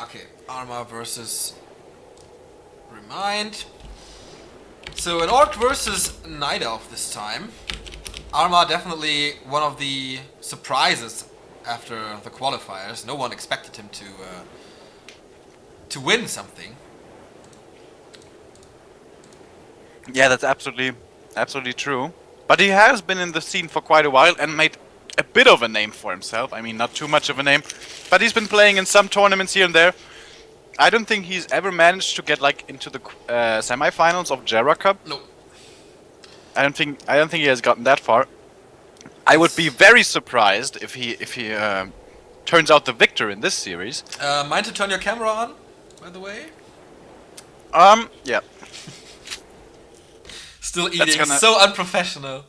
Okay. Arma versus Remind. So an Orc versus Night Elf this time. Arma definitely one of the surprises after the qualifiers. No one expected him to win something. Yeah, that's absolutely true. But he has been in the scene for quite a while and made a bit of a name for himself. I mean, not too much of a name, but he's been playing in some tournaments here and there. I don't think he's ever managed to get like into the semifinals of Jera Cup. No. I don't think he has gotten that far. I would be very surprised if he turns out the victor in this series. Mind to turn your camera on, by the way? Yeah. Still eating, so unprofessional.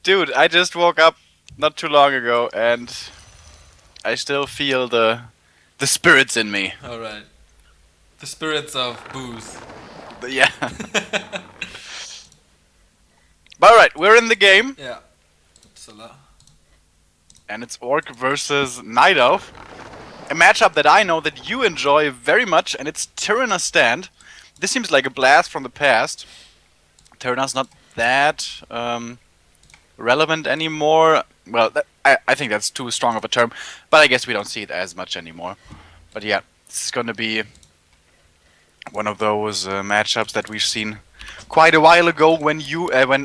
Dude, I just woke up not too long ago and I still feel the spirits in me. Alright. The spirits of booze. Yeah. But alright, we're in the game. Yeah. Upsala. And it's Orc versus Night Elf. A matchup that I know that you enjoy very much, and it's Tirana Stand. This seems like a blast from the past. Tirana's not that relevant anymore. Well, I think that's too strong of a term, but I guess we don't see it as much anymore. But yeah, this is gonna be one of those matchups that we've seen quite a while ago when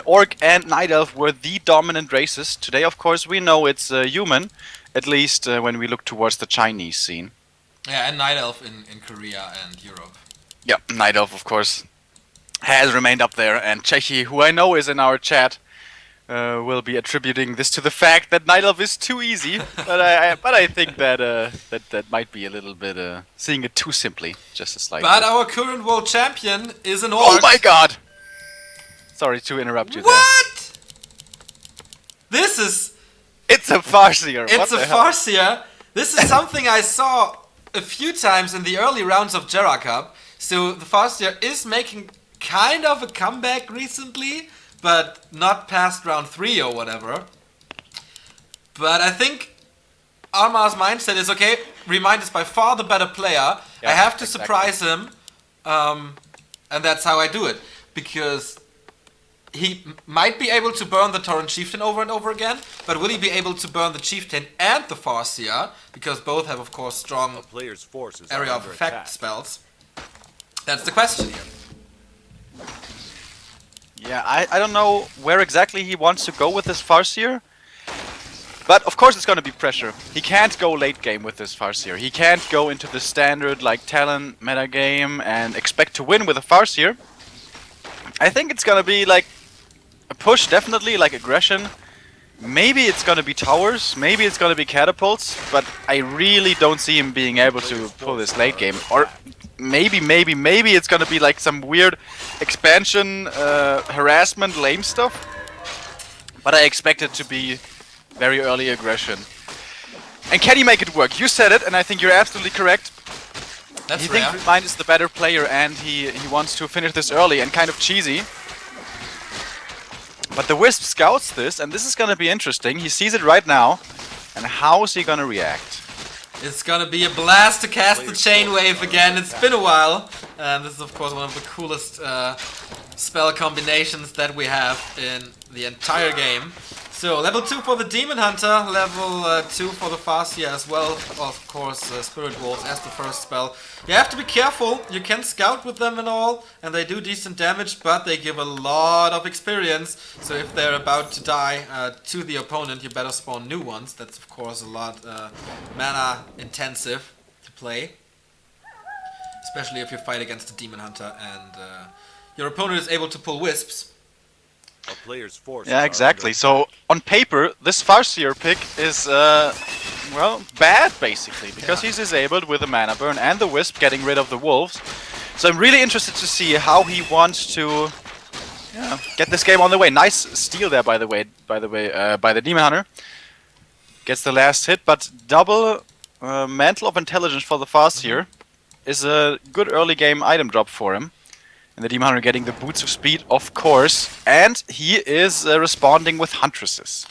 Orc and Night Elf were the dominant races. Today, of course, we know it's human, at least when we look towards the Chinese scene. Yeah, and Night Elf in Korea and Europe. Yeah, Night Elf, of course, has remained up there, and Chechi, who I know is in our chat, will be attributing this to the fact that Night Elf is too easy. But I think that that might be a little bit seeing it too simply, just a slight. But our current world champion is an Orc. Oh my God! Sorry to interrupt you. What? This is. It's a Farseer. It's a Farseer. This is something I saw a few times in the early rounds of Jera Cup. So the Farseer is making kind of a comeback recently, but not past round 3 or whatever. But I think Arma's mindset is, okay, Remind is by far the better player. Yeah, I have to exactly. surprise him, and that's how I do it. Because he might be able to burn the Torrent Chieftain over and over again, but will he be able to burn the Chieftain and the Farseer? Because both have, of course, strong Player's forces area are of under effect attack. spells. That's the question here. Yeah, I don't know where exactly he wants to go with this Farseer. But of course it's gonna be pressure. He can't go late game with this Farseer. He can't go into the standard like Talon meta game and expect to win with a Farseer. I think it's gonna be like a push, definitely, like aggression. Maybe it's gonna be towers, maybe it's gonna be catapults, but I really don't see him being able to pull this late game. Or maybe it's gonna be like some weird expansion, harassment, lame stuff. But I expect it to be very early aggression. And can he make it work? You said it, and I think you're absolutely correct. That's He rare. thinks Remind is the better player, and he wants to finish this early and kind of cheesy. But the Wisp scouts this, and this is gonna be interesting. He sees it right now, and how is he gonna react? It's gonna be a blast to cast the Chain Wave again. It's been a while, and this is of course one of the coolest spell combinations that we have in the entire game. So level 2 for the Demon Hunter, level 2 for the Farseer as well. Of course, Spirit Wolves as the first spell. You have to be careful. You can scout with them and all, and they do decent damage, but they give a lot of experience. So if they're about to die to the opponent, you better spawn new ones. That's of course a lot mana intensive to play, especially if you fight against a Demon Hunter and your opponent is able to pull Wisps. A player's forces Yeah, are exactly. under So on paper, this Farseer pick is well, bad basically, because he's disabled with the mana burn and the Wisp, getting rid of the wolves. So I'm really interested to see how he wants to get this game on the way. Nice steal there, by the way, by the Demon Hunter. Gets the last hit, but double Mantle of Intelligence for the Farseer is a good early game item drop for him. And the Demon Hunter getting the Boots of Speed, of course. And he is responding with Huntresses.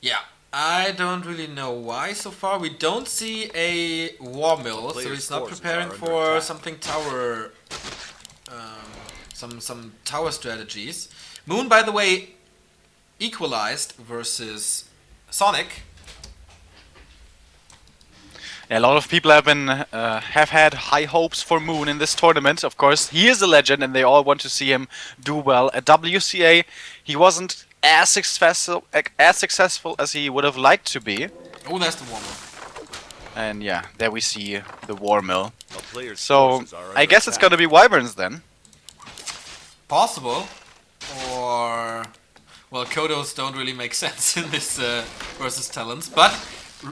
Yeah, I don't really know why so far. We don't see a war mill, so he's not preparing for something tower, some tower strategies. Moon, by the way, equalized versus Sonic. Yeah, a lot of people have had high hopes for Moon in this tournament. Of course, he is a legend, and they all want to see him do well. At WCA, he wasn't as successful as he would have liked to be. Oh, that's the war mill. And yeah, there we see the war mill. A player's So forces are I under guess it's attack. gonna be Wyverns then. Possible, or well, Kodos don't really make sense in this versus Talons. But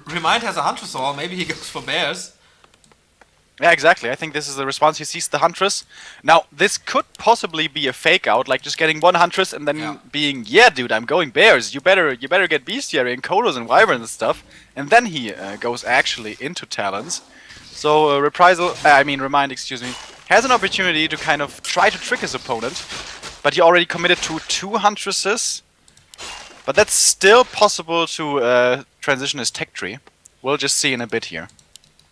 Remind has a Huntress All. Maybe he goes for Bears. Yeah, exactly. I think this is the response. He sees the Huntress. Now, this could possibly be a fake out, like just getting one Huntress and then being, yeah, dude, I'm going Bears. You better get Bestiary and Kodos and Wyverns and stuff. And then he goes actually into Talons. So Remind, excuse me, has an opportunity to kind of try to trick his opponent, but he already committed to 2 Huntresses. But that's still possible to transition his tech tree. We'll just see in a bit here.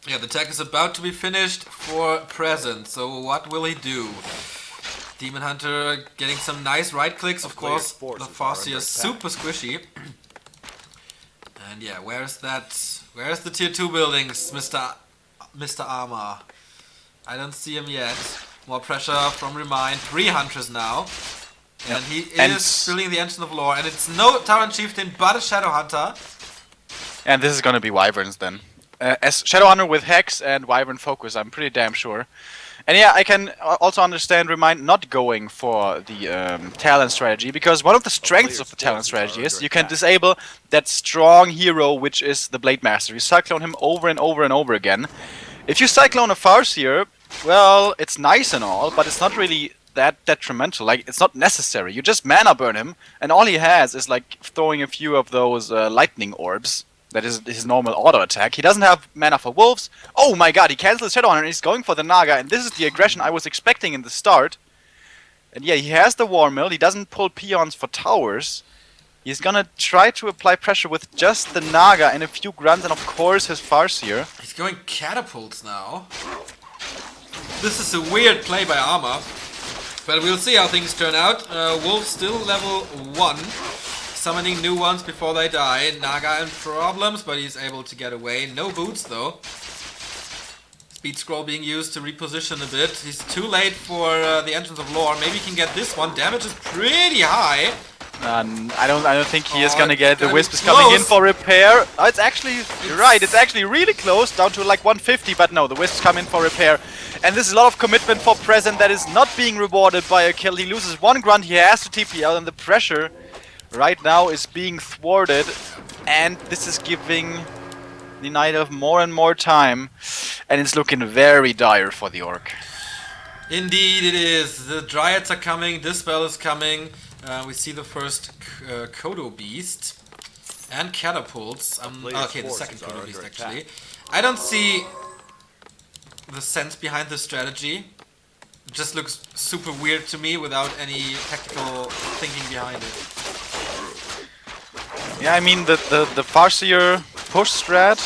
Yeah, the tech is about to be finished for present, so what will he do? Demon Hunter getting some nice right clicks, of course. The Farseer is super squishy. And yeah, where's the tier 2 buildings, Mr. Arma? I don't see him yet. More pressure from Remind. 3 Hunters now. And he is filling the Engine of Lore, and it's no Tyrant Chieftain but a Shadow Hunter. And this is gonna be Wyverns then. As Shadow Hunter with Hex and Wyvern Focus, I'm pretty damn sure. And yeah, I can also understand Remind not going for the Talon strategy, because one of the strengths of the Talon strategy is you can disable that strong hero, which is the Blade Master. You cyclone him over and over and over again. If you cyclone a Farseer, well, it's nice and all, but it's not really that detrimental. Like, it's not necessary. You just mana burn him, and all he has is like throwing a few of those lightning orbs. That is his normal auto attack. He doesn't have mana for wolves. Oh my god, he cancels Shadow Hunter and he's going for the Naga, and this is the aggression I was expecting in the start. And yeah, he has the War Mill. He doesn't pull peons for towers. He's gonna try to apply pressure with just the Naga and a few grunts, and of course his Farseer. He's going catapults now. This is a weird play by Arma, but we'll see how things turn out. Wolves still level 1. Summoning new ones before they die. Naga in problems, but he's able to get away. No boots though. Speed scroll being used to reposition a bit. He's too late for the Entrance of Lore. Maybe he can get this one. Damage is pretty high. I don't think he is gonna get it. The Wisp is coming in for repair. Oh, it's actually, you're right, it's actually really close, down to like 150, but no, the Wisps come in for repair. And this is a lot of commitment for Present that is not being rewarded by a kill. He loses 1 grunt, he has to TP out, and the pressure right now is being thwarted, and this is giving the Night Elf more and more time, and it's looking very dire for the Orc. Indeed it is. The Dryads are coming, this spell is coming. We see the first Kodo Beast and Catapults. Okay, the second Kodo Beast actually. I don't see the sense behind this strategy. It just looks super weird to me without any tactical thinking behind it. Yeah, I mean, the Farseer push strat,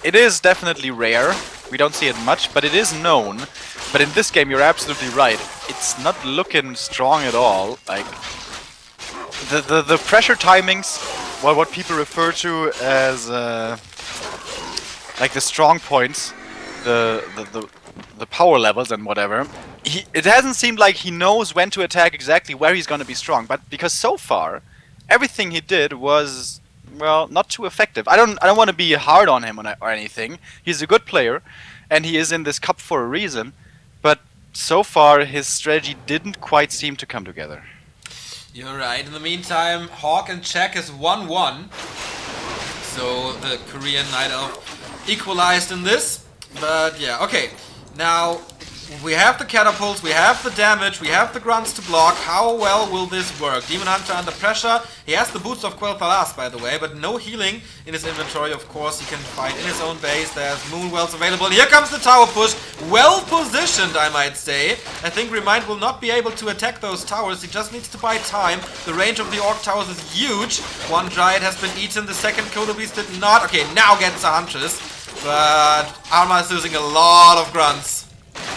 it is definitely rare. We don't see it much, but it is known. But in this game, you're absolutely right. It's not looking strong at all. Like, the pressure timings, well, what people refer to as like the strong points, the power levels and whatever. It hasn't seemed like he knows when to attack exactly where he's going to be strong. But because so far, everything he did was, well, not too effective. I don't want to be hard on him or anything. He's a good player, and he is in this cup for a reason. But so far, his strategy didn't quite seem to come together. You're right. In the meantime, Hawk and Check is 1-1. So the Korean Night Elf equalized in this. But yeah, okay. Now, we have the catapults, we have the damage, we have the grunts to block. How well will this work? Demon Hunter under pressure. He has the boots of Quel'Thalas, by the way, but no healing in his inventory. Of course, he can fight in his own base. There's Moonwells available. And here comes the tower push. Well positioned, I might say. I think Remind will not be able to attack those towers. He just needs to buy time. The range of the Orc towers is huge. One Giant has been eaten. The second Kodo Beast did not. Okay, now gets a Huntress. But Arma is losing a lot of grunts.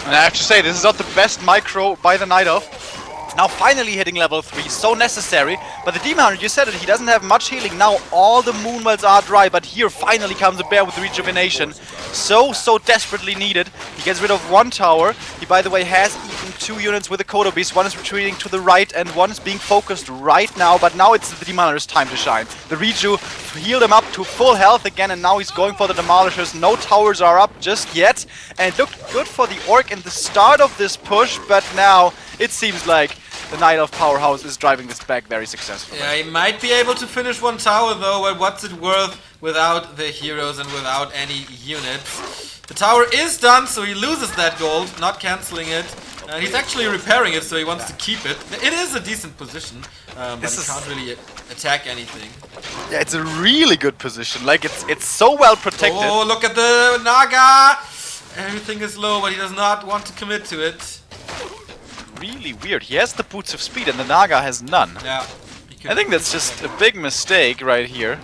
And I have to say, this is not the best micro by the Night Elf. Now finally hitting level 3, so necessary. But the Demon Hunter, you said it, he doesn't have much healing. Now all the Moonwells are dry, but here finally comes a bear with rejuvenation. So desperately needed. He gets rid of one tower. He, by the way, has eaten 2 units with the Kodo Beast. One is retreating to the right and one is being focused right now. But now it's the Demon Hunter's time to shine. The Reju healed him up to full health again, and now he's going for the Demolishers. No towers are up just yet. And it looked good for the Orc in the start of this push, but now it seems like the Night Elf powerhouse is driving this back very successfully. Yeah, he might be able to finish one tower though, but what's it worth without the heroes and without any units? The tower is done, so he loses that gold, not cancelling it. And he's actually repairing it, so he wants to keep it. It is a decent position, but he can't really attack anything. Yeah, it's a really good position. Like, it's so well protected. Oh, look at the Naga! Everything is low, but he does not want to commit to it. Really weird. He has the boots of speed and the Naga has none. Yeah. I think that's just a big mistake right here.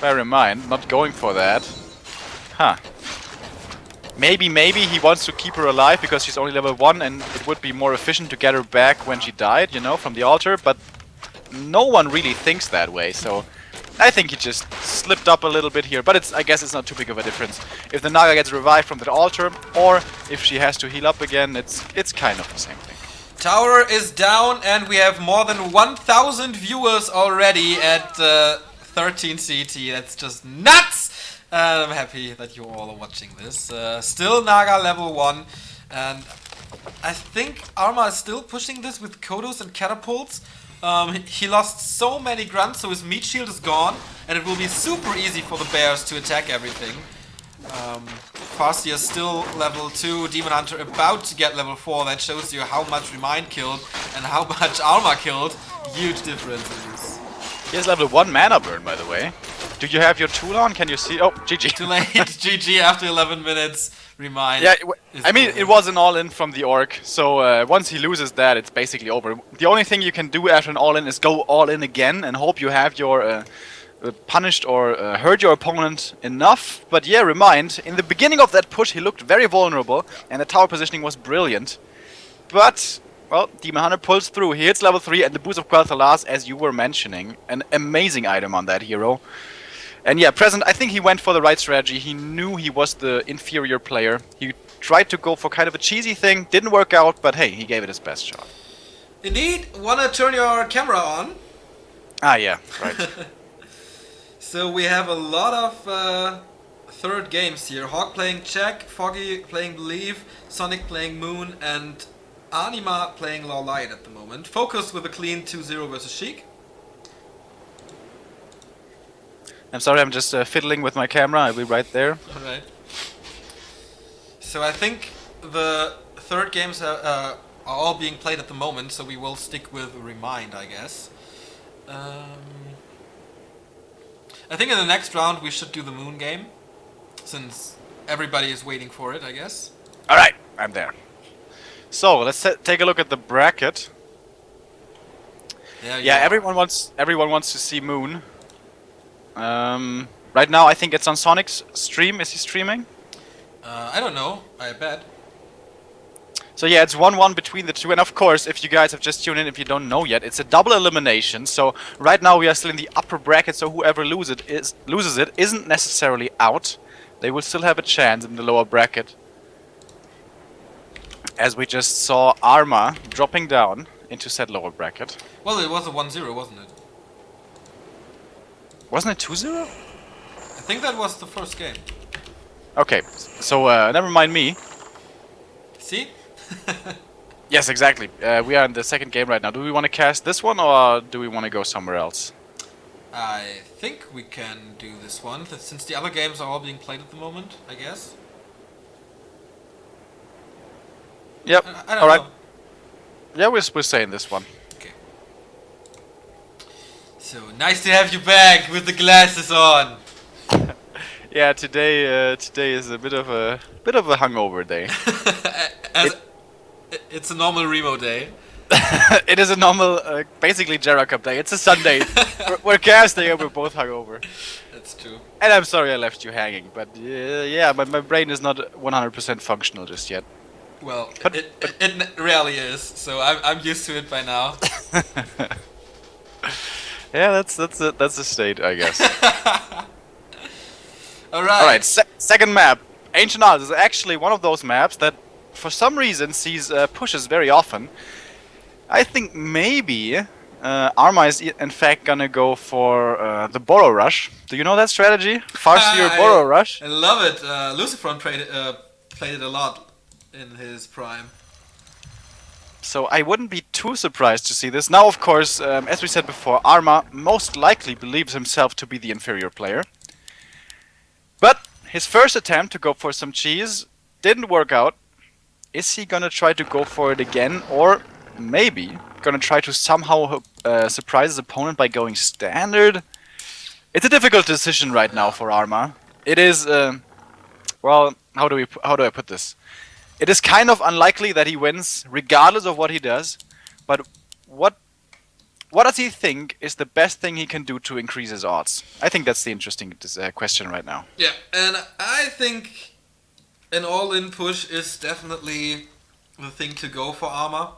Bear in mind, not going for that. Huh. Maybe he wants to keep her alive because she's only level 1 and it would be more efficient to get her back when she died, you know, from the altar, but no one really thinks that way, so I think he just slipped up a little bit here, but I guess it's not too big of a difference. If the Naga gets revived from that altar, or if she has to heal up again, it's kind of the same thing. Tower is down and we have more than 1,000 viewers already at 13 CT. That's just nuts! I'm happy that you all are watching this. Still Naga level 1, and I think Arma is still pushing this with Kodos and Catapults. He lost so many grunts, so his meat shield is gone, and it will be super easy for the bears to attack everything. Farseer is still level 2, Demon Hunter about to get level 4. That shows you how much Remind killed and how much Arma killed. Huge differences. He has level 1 mana burn, by the way. Do you have your tool on? Can you see? Oh, GG. Too late. GG after 11 minutes. Remind. Yeah, I mean, it was an all-in from the Orc, so once he loses that, it's basically over. The only thing you can do after an all-in is go all-in again and hope you have your punished or hurt your opponent enough. But yeah, Remind, in the beginning of that push, he looked very vulnerable, and the tower positioning was brilliant. But, well, Demon Hunter pulls through. He hits level 3, and the boots of Quel'Thalas, as you were mentioning, an amazing item on that hero. And yeah, Present, I think he went for the right strategy. He knew he was the inferior player. He tried to go for kind of a cheesy thing, didn't work out, but hey, he gave it his best shot. Indeed, wanna turn your camera on? Ah, yeah, right. So we have a lot of third games here. Hawk playing Check, Foggy playing Believe, Sonic playing Moon, and Anima playing Law Light at the moment. Focus with a clean 2-0 versus Sheik. I'm sorry, I'm just fiddling with my camera. I'll be right there. Alright. So I think the third games are all being played at the moment, so we will stick with Remind, I guess. I think in the next round we should do the Moon game, since everybody is waiting for it, I guess. Alright, I'm there. So, let's take a look at the bracket. Yeah, everyone wants to see Moon. Right now I think it's on Sonic's stream. Is he streaming? I don't know, I bet. So yeah, it's 1-1 between the two, and of course, if you guys have just tuned in, if you don't know yet, it's a double elimination. So right now we are still in the upper bracket, so whoever loses it isn't necessarily out. They will still have a chance in the lower bracket. As we just saw Arma dropping down into said lower bracket. Well, it was a 1-0, wasn't it? Wasn't it 2-0? I think that was the first game. Okay, so never mind me. See? Yes, exactly. We are in the second game right now. Do we want to cast this one, or do we want to go somewhere else? I think we can do this one, since the other games are all being played at the moment, I guess. Yep. I don't Alright. know. Yeah, we're saying this one. Okay. So nice to have you back with the glasses on. Yeah, today is a bit of a hangover day. It's a normal Remo day. It is a normal, basically Jera Cup day. It's a Sunday. we're casting and we're both hungover. That's true. And I'm sorry I left you hanging, but yeah, my brain is not 100% functional just yet. Well, But- it rarely is, so I'm used to it by now. Yeah, that's a state, I guess. Alright. Alright, second map. Ancient Isles is actually one of those maps that, for some reason, sees pushes very often. I think maybe Arma is in fact gonna go for the Borrow Rush. Do you know that strategy? Farseer Borrow Rush? I love it. Lucifron played it a lot in his prime. So I wouldn't be too surprised to see this. Now, of course, as we said before, Arma most likely believes himself to be the inferior player. But his first attempt to go for some cheese didn't work out. Is he gonna try to go for it again, or maybe gonna try to somehow surprise his opponent by going standard? It's a difficult decision right now for Arma. It is, well, how do I put this? It is kind of unlikely that he wins, regardless of what he does. But what does he think is the best thing he can do to increase his odds? I think that's the interesting question right now. Yeah, and I think an all-in push is definitely the thing to go for Arma.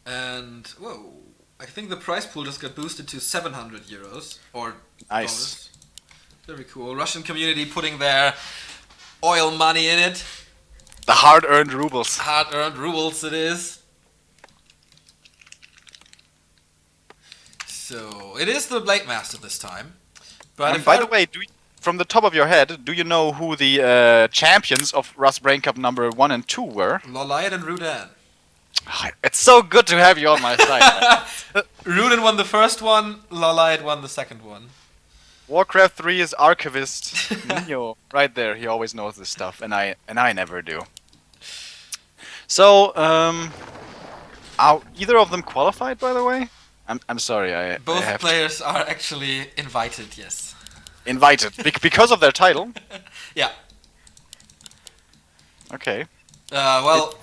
And, whoa, I think the prize pool just got boosted to 700 euros, or Nice. dollars. Very cool. Russian community putting their oil money in it. The hard-earned rubles. Hard-earned rubles it is. So, it is the Blade Master this time. But And if by the way, from the top of your head, do you know who the champions of Rust Brain Cup number 1 and 2 were? Loliad and Rudan. It's so good to have you on my side. Rudan won the first one, Loliad won the second one. Warcraft 3 is archivist Nino, right there. He always knows this stuff, and I never do. So, are either of them qualified, by the way? I'm sorry, I Both have players are actually invited, yes. invited because of their title. Yeah. Okay. Well,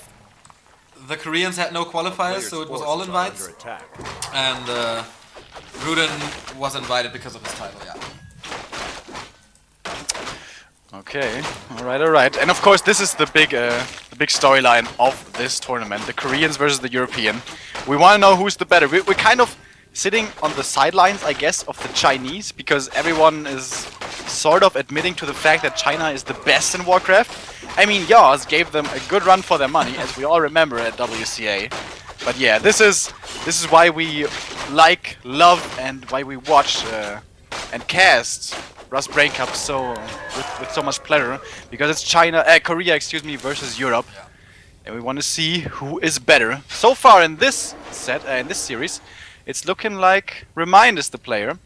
the Koreans had no qualifiers, Players' so it was forces all are invites. under attack. And Rudan was invited because of his title, yeah. Okay. All right. And of course, this is the big storyline of this tournament: the Koreans versus the European. We want to know who's the better. We're kind of sitting on the sidelines, I guess, of the Chinese, because everyone is sort of admitting to the fact that China is the best in Warcraft. I mean, Yaz gave them a good run for their money, as we all remember at WCA. But yeah, this is why we like, love, and why we watch and cast Rust Brain Cup with so much pleasure, because it's Korea, versus Europe, and we want to see who is better. So far in this series, it's looking like Remind is the player,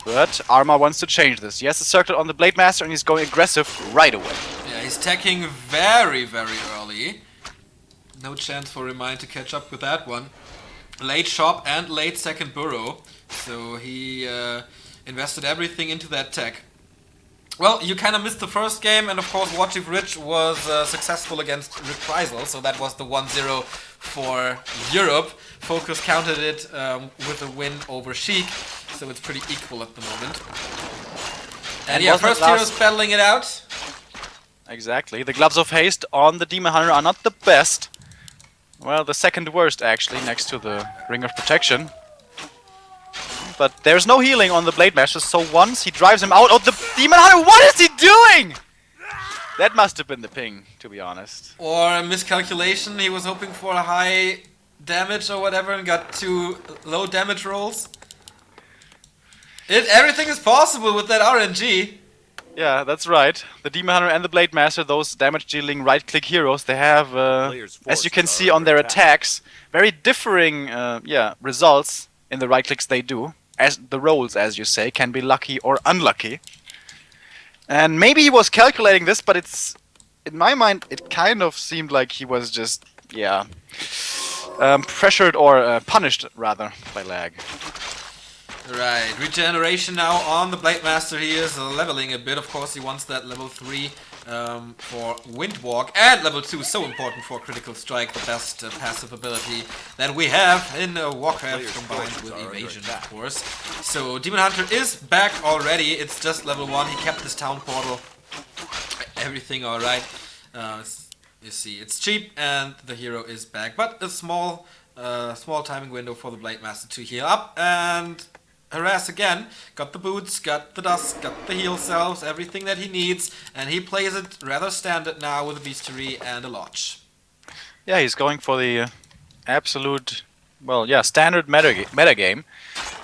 but Arma wants to change this. He has a circle on the Blade Master, and he's going aggressive right away. Yeah, he's attacking very, very early. No chance for Remind to catch up with that one. Late shop and late second burrow, so he invested everything into that tech. Well, you kind of missed the first game, and of course Watchiv Rich was successful against Reprisal, so that was the 1-0 for Europe. Focus countered it with a win over Sheik, so it's pretty equal at the moment. And yeah, wasn't it first heroes battling it out. Exactly. The Gloves of Haste on the Demon Hunter are not the best. Well, the second worst, actually, next to the Ring of Protection. But there's no healing on the Blade Master, so once he drives him out of the Demon Hunter, what is he doing? That must have been the ping, to be honest. Or a miscalculation, he was hoping for a high damage or whatever and got 2 low damage rolls. Everything is possible with that RNG. Yeah, that's right. The Demon Hunter and the Blade Master, those damage-dealing right-click heroes, they have, as you can see on their attacks, very differing results in the right-clicks they do. As the rolls, as you say, can be lucky or unlucky. And maybe he was calculating this, but it's in my mind, it kind of seemed like he was just, yeah, pressured or punished, rather, by lag. Right, regeneration now on the Blade Master. He is leveling a bit. Of course, he wants that level 3 for Windwalk, and level 2 is so important for Critical Strike, the best passive ability that we have in Warcraft combined with Evasion, of course. So Demon Hunter is back already. It's just level 1. He kept his town portal. Everything alright. You see, it's cheap and the hero is back, but a small timing window for the Blade Master to heal up and harass again. Got the boots, got the dust, got the heal cells, everything that he needs, and he plays it rather standard now with a bestiary and a lodge. Yeah, he's going for the absolute, well, yeah, standard meta game.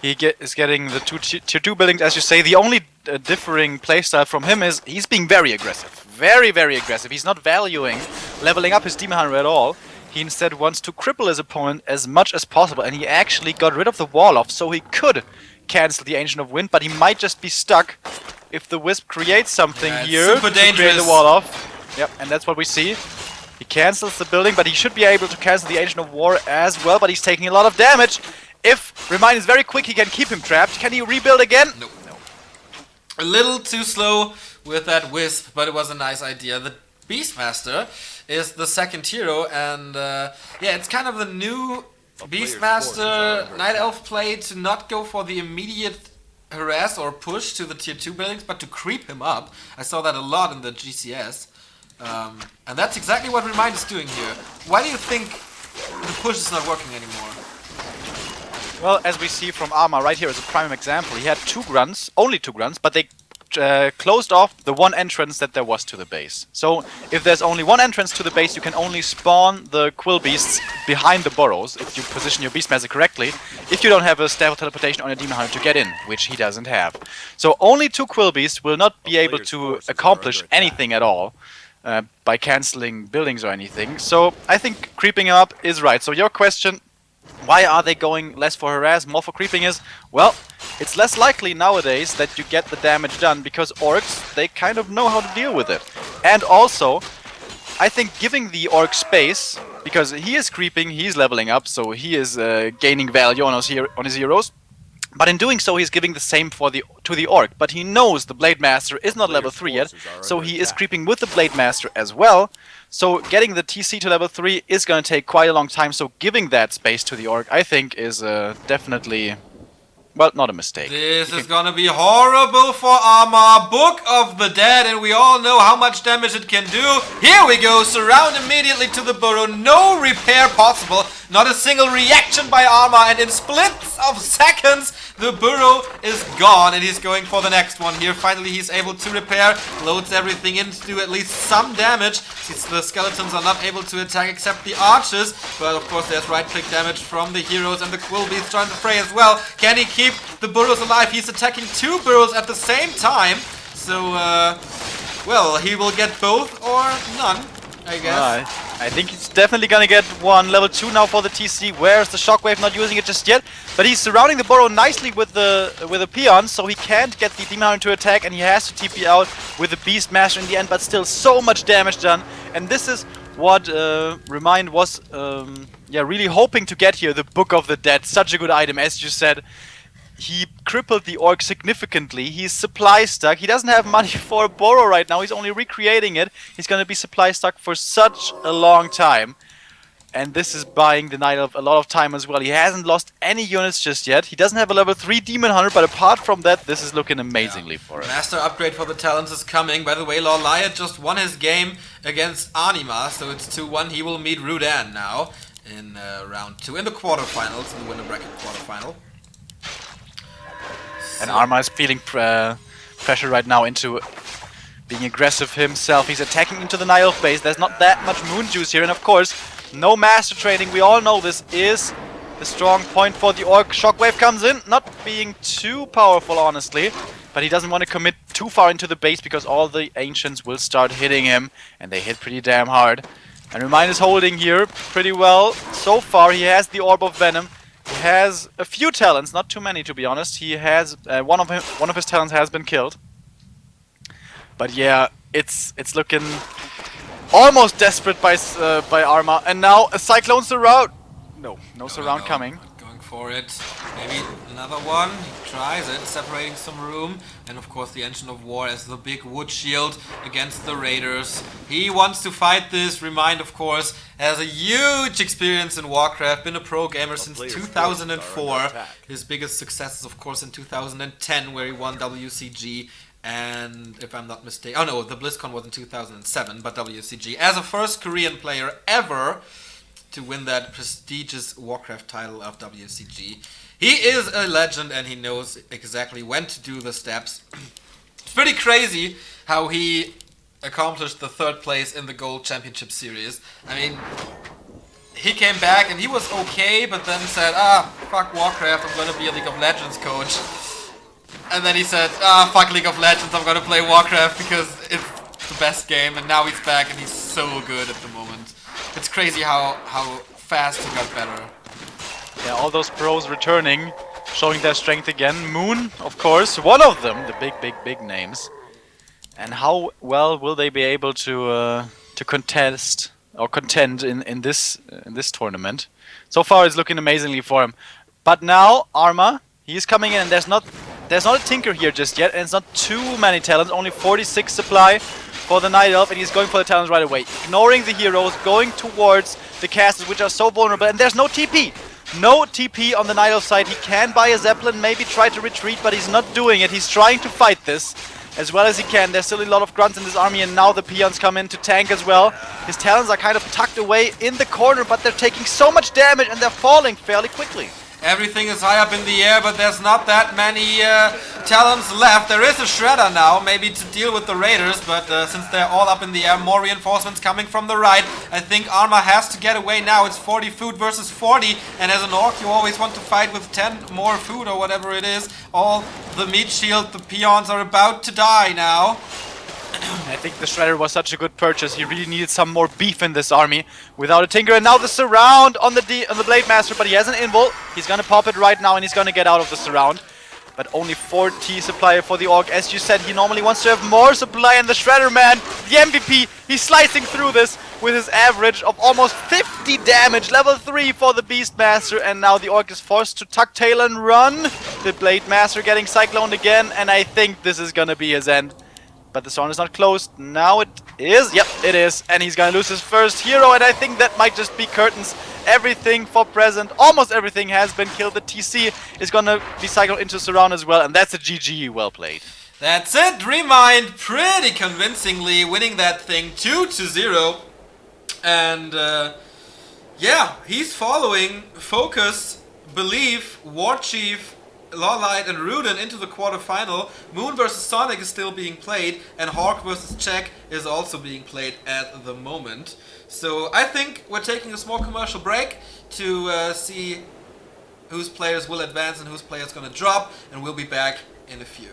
He is getting the tier 2 buildings, as you say. The only differing playstyle from him is he's being very aggressive. Very, very aggressive. He's not valuing leveling up his Demon Hunter at all. He instead wants to cripple his opponent as much as possible, and he actually got rid of the wall off, so he could cancel the Ancient of Wind, but he might just be stuck if the Wisp creates something here super to dangerous. create the wall off. Yep, and that's what we see. He cancels the building, but he should be able to cancel the Ancient of War as well, but he's taking a lot of damage. If Remind is very quick, he can keep him trapped. Can he rebuild again? Nope. A little too slow with that Wisp, but it was a nice idea. The Beastmaster is the second hero, and yeah, it's kind of the new Beastmaster Night Elf play to not go for the immediate harass or push to the tier 2 buildings, but to creep him up. I saw that a lot in the GCS. And that's exactly what Remind is doing here. Why do you think the push is not working anymore? Well, as we see from Arma right here as a prime example, he had two grunts, only two grunts, but they closed off the one entrance that there was to the base. So if there's only one entrance to the base, you can only spawn the Quill Beasts behind the burrows if you position your Beastmaster correctly, if you don't have a staff of teleportation on your Demon Hunter to get in, which he doesn't have. So only two Quill Beasts will not be able to accomplish anything at all by cancelling buildings or anything. So I think creeping him up is right. So your question, why are they going less for harass, more for creeping, is, well, it's less likely nowadays that you get the damage done because orcs, they kind of know how to deal with it. And also, I think giving the orc space, because he is creeping, he's leveling up, so he is gaining value on his heroes. But in doing so, he's giving the same to the orc. But he knows the Blade Master is not level 3 yet, so he is creeping with the Blade Master as well. So getting the TC to level 3 is going to take quite a long time, so giving that space to the orc, I think, is definitely, well, not a mistake. This is gonna be horrible for Arma, Book of the Dead, and we all know how much damage it can do. Here we go, surround immediately to the burrow, no repair possible, not a single reaction by Arma, and in splits of seconds, the burrow is gone, and he's going for the next one here. Finally, he's able to repair, loads everything in to do at least some damage. Since the skeletons are not able to attack except the archers, but of course there's right-click damage from the heroes, and the Quill Beast trying to fray as well. Can he keep the burrows alive? He's attacking two burrows at the same time, so well, he will get both or none, I guess. I think he's definitely gonna get one. Level 2 now for the TC. Where's the Shockwave? Not using it just yet, but he's surrounding the burrow nicely with the peons, so he can't get the Demon Hunter to attack, and he has to TP out with the Beastmaster in the end, but still so much damage done. And this is what Remind was yeah, really hoping to get here, the Book of the Dead. Such a good item, as you said. He crippled the orc significantly. He's supply stuck. He doesn't have money for a burrow right now. He's only recreating it. He's gonna be supply stuck for such a long time. And this is buying the Night Elf a lot of time as well. He hasn't lost any units just yet. He doesn't have a level 3 Demon Hunter, but apart from that, this is looking amazingly for him. Master upgrade for the talents is coming. By the way, Lorliot just won his game against Anima, so it's 2-1. He will meet Rudan now in round 2, in the quarterfinals, in the winner bracket quarterfinal. And Arma is feeling pressure right now into being aggressive himself. He's attacking into the Night Elf base. There's not that much moon juice here, and of course, no master training. We all know this is the strong point for the orc. Shockwave comes in, not being too powerful, honestly, but he doesn't want to commit too far into the base because all the ancients will start hitting him, and they hit pretty damn hard. And Remind is holding here pretty well. So far, he has the Orb of Venom. He has a few talents, not too many to be honest. He has one of his talents has been killed. But yeah, it's looking Almost desperate by Arma, and now a Cyclone surround. No surround coming. Going for it. Maybe another one. He tries it, separating some room. And of course the Engine of War as the big wood shield against the Raiders. He wants to fight this. Remind, of course, has a huge experience in Warcraft. Been a pro gamer since 2004. His biggest success is, of course, in 2010, where he won WCG. And if I'm not mistaken, oh no, the BlizzCon was in 2007, but WCG as a first Korean player ever to win that prestigious Warcraft title of WCG. He is a legend and he knows exactly when to do the steps. It's pretty crazy how he accomplished the 3rd place in the Gold Championship Series. I mean, he came back and he was okay, but then said, fuck Warcraft, I'm gonna be a League of Legends coach. And then he said, fuck League of Legends, I'm gonna play Warcraft because it's the best game. And now he's back and he's so good at the moment. It's crazy how fast he got better. Yeah, all those pros returning, showing their strength again. Moon, of course, one of them, the big names. And how well will they be able to contest or contend in this tournament? So far, it's looking amazingly for him. But now Arma, he's coming in, and there's not a Tinker here just yet, and it's not too many talents. Only 46 supply for the Night Elf, and he's going for the talents right away. Ignoring the heroes, going towards the castles, which are so vulnerable, and there's no TP. No TP on the Night Elf side. He can buy a Zeppelin, maybe try to retreat, but he's not doing it. He's trying to fight this as well as he can. There's still a lot of grunts in this army, and now the peons come in to tank as well. His talents are kind of tucked away in the corner, but they're taking so much damage, and they're falling fairly quickly. Everything is high up in the air, but there's not that many talents left. There is a Shredder now, maybe to deal with the Raiders, but since they're all up in the air, more reinforcements coming from the right. I think Arma has to get away now. It's 40 food versus 40, and as an Orc, you always want to fight with 10 more food or whatever it is. All the meat shield, the peons are about to die now. I think the Shredder was such a good purchase. He really needed some more beef in this army without a Tinker. And now the surround on the Blade Master, but he has an invul. He's gonna pop it right now and he's gonna get out of the surround. But only 40 supply for the Orc. As you said, he normally wants to have more supply, and the Shredder man, the MVP, he's slicing through this with his average of almost 50 damage. Level 3 for the Beastmaster, and now the Orc is forced to tuck tail and run. The Blade Master getting cycloned again, and I think this is gonna be his end. But the zone is not closed. Now it is. Yep, it is. And he's gonna lose his first hero, and I think that might just be curtains. Everything for present, almost everything has been killed. The TC is gonna be cycled into surround as well, and that's a GG. Well played. That's it. Remind pretty convincingly winning that thing 2-0. And yeah, he's following Focus, Belief, War Chief, Lawlight and Rudin into the quarterfinal. Moon versus Sonic is still being played, and Hawk versus Check is also being played at the moment. So I think we're taking a small commercial break to see whose players will advance and whose players gonna drop, and we'll be back in a few.